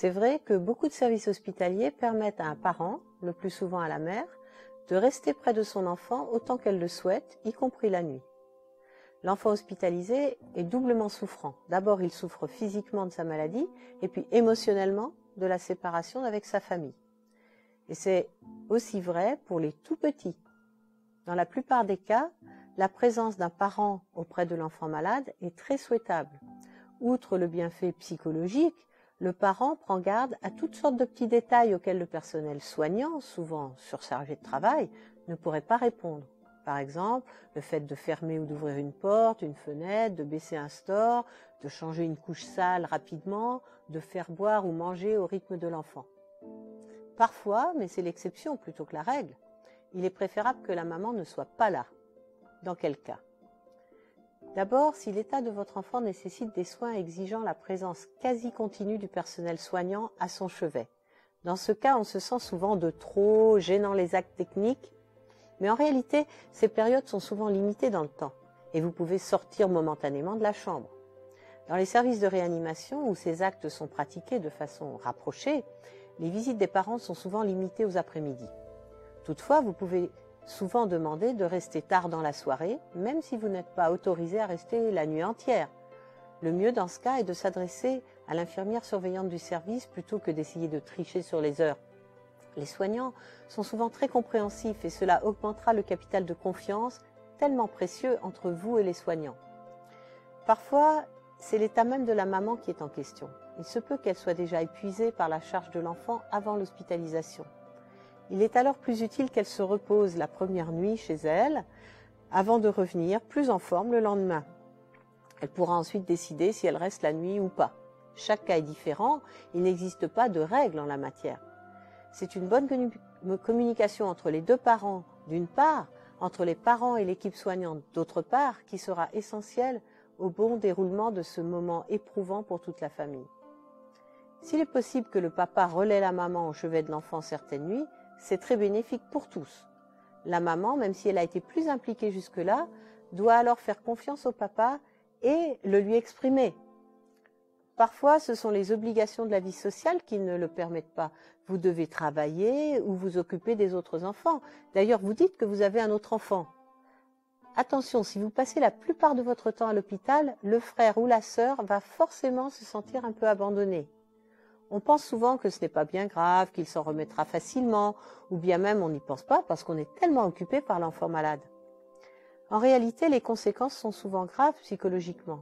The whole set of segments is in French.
C'est vrai que beaucoup de services hospitaliers permettent à un parent, le plus souvent à la mère, de rester près de son enfant autant qu'elle le souhaite, y compris la nuit. L'enfant hospitalisé est doublement souffrant. D'abord, il souffre physiquement de sa maladie et puis émotionnellement de la séparation avec sa famille. Et c'est aussi vrai pour les tout petits. Dans la plupart des cas, la présence d'un parent auprès de l'enfant malade est très souhaitable. Outre le bienfait psychologique, le parent prend garde à toutes sortes de petits détails auxquels le personnel soignant, souvent surchargé de travail, ne pourrait pas répondre. Par exemple, le fait de fermer ou d'ouvrir une porte, une fenêtre, de baisser un store, de changer une couche sale rapidement, de faire boire ou manger au rythme de l'enfant. Parfois, mais c'est l'exception plutôt que la règle, il est préférable que la maman ne soit pas là. Dans quel cas? D'abord, si l'état de votre enfant nécessite des soins exigeant la présence quasi continue du personnel soignant à son chevet. Dans ce cas, on se sent souvent de trop, gênant les actes techniques, mais en réalité, ces périodes sont souvent limitées dans le temps et vous pouvez sortir momentanément de la chambre. Dans les services de réanimation où ces actes sont pratiqués de façon rapprochée, les visites des parents sont souvent limitées aux après-midi. Toutefois, vous pouvez souvent demander de rester tard dans la soirée, même si vous n'êtes pas autorisé à rester la nuit entière. Le mieux dans ce cas est de s'adresser à l'infirmière surveillante du service plutôt que d'essayer de tricher sur les heures. Les soignants sont souvent très compréhensifs et cela augmentera le capital de confiance tellement précieux entre vous et les soignants. Parfois, c'est l'état même de la maman qui est en question. Il se peut qu'elle soit déjà épuisée par la charge de l'enfant avant l'hospitalisation. Il est alors plus utile qu'elle se repose la première nuit chez elle avant de revenir plus en forme le lendemain. Elle pourra ensuite décider si elle reste la nuit ou pas. Chaque cas est différent, il n'existe pas de règle en la matière. C'est une bonne communication entre les deux parents d'une part, entre les parents et l'équipe soignante d'autre part, qui sera essentielle au bon déroulement de ce moment éprouvant pour toute la famille. S'il est possible que le papa relaie la maman au chevet de l'enfant certaines nuits, c'est très bénéfique pour tous. La maman, même si elle a été plus impliquée jusque-là, doit alors faire confiance au papa et le lui exprimer. Parfois, ce sont les obligations de la vie sociale qui ne le permettent pas. Vous devez travailler ou vous occuper des autres enfants. D'ailleurs, vous dites que vous avez un autre enfant. Attention, si vous passez la plupart de votre temps à l'hôpital, le frère ou la sœur va forcément se sentir un peu abandonné. On pense souvent que ce n'est pas bien grave, qu'il s'en remettra facilement, ou bien même on n'y pense pas parce qu'on est tellement occupé par l'enfant malade. En réalité, les conséquences sont souvent graves psychologiquement.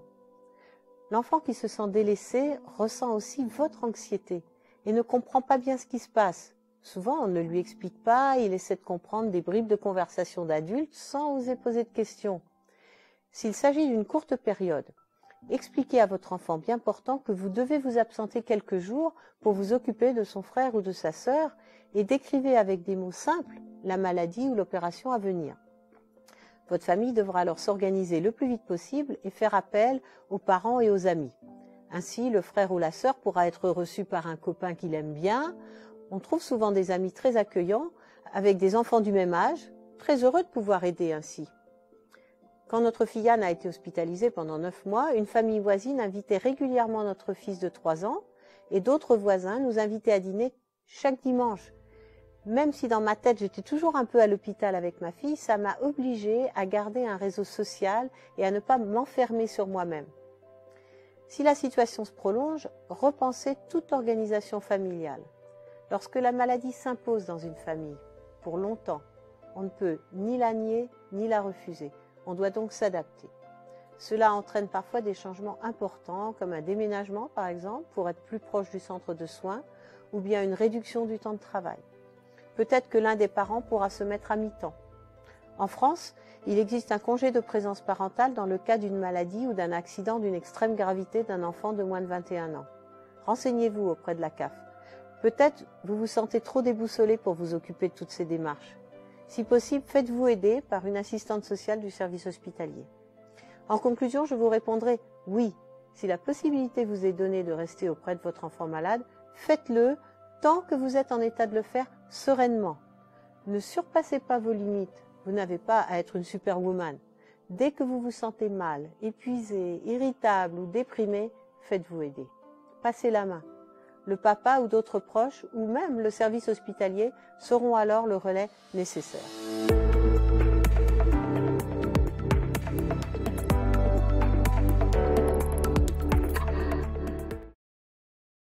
L'enfant qui se sent délaissé ressent aussi votre anxiété et ne comprend pas bien ce qui se passe. Souvent, on ne lui explique pas, il essaie de comprendre des bribes de conversation d'adultes sans oser poser de questions. S'il s'agit d'une courte période, expliquez à votre enfant bien portant que vous devez vous absenter quelques jours pour vous occuper de son frère ou de sa sœur et décrivez avec des mots simples la maladie ou l'opération à venir. Votre famille devra alors s'organiser le plus vite possible et faire appel aux parents et aux amis. Ainsi, le frère ou la sœur pourra être reçu par un copain qu'il aime bien. On trouve souvent des amis très accueillants, avec des enfants du même âge, très heureux de pouvoir aider ainsi. Quand notre fille Anne a été hospitalisée pendant 9 mois, une famille voisine invitait régulièrement notre fils de 3 ans et d'autres voisins nous invitaient à dîner chaque dimanche. Même si dans ma tête j'étais toujours un peu à l'hôpital avec ma fille, ça m'a obligée à garder un réseau social et à ne pas m'enfermer sur moi-même. Si la situation se prolonge, repensez toute organisation familiale. Lorsque la maladie s'impose dans une famille, pour longtemps, on ne peut ni la nier ni la refuser. On doit donc s'adapter. Cela entraîne parfois des changements importants, comme un déménagement par exemple, pour être plus proche du centre de soins, ou bien une réduction du temps de travail. Peut-être que l'un des parents pourra se mettre à mi-temps. En France, il existe un congé de présence parentale dans le cas d'une maladie ou d'un accident d'une extrême gravité d'un enfant de moins de 21 ans. Renseignez-vous auprès de la CAF. Peut-être vous vous sentez trop déboussolé pour vous occuper de toutes ces démarches. Si possible, faites-vous aider par une assistante sociale du service hospitalier. En conclusion, je vous répondrai oui. Si la possibilité vous est donnée de rester auprès de votre enfant malade, faites-le tant que vous êtes en état de le faire sereinement. Ne surpassez pas vos limites. Vous n'avez pas à être une superwoman. Dès que vous vous sentez mal, épuisé, irritable ou déprimé, faites-vous aider. Passez la main. le papa ou d'autres proches, ou même le service hospitalier, seront alors le relais nécessaire.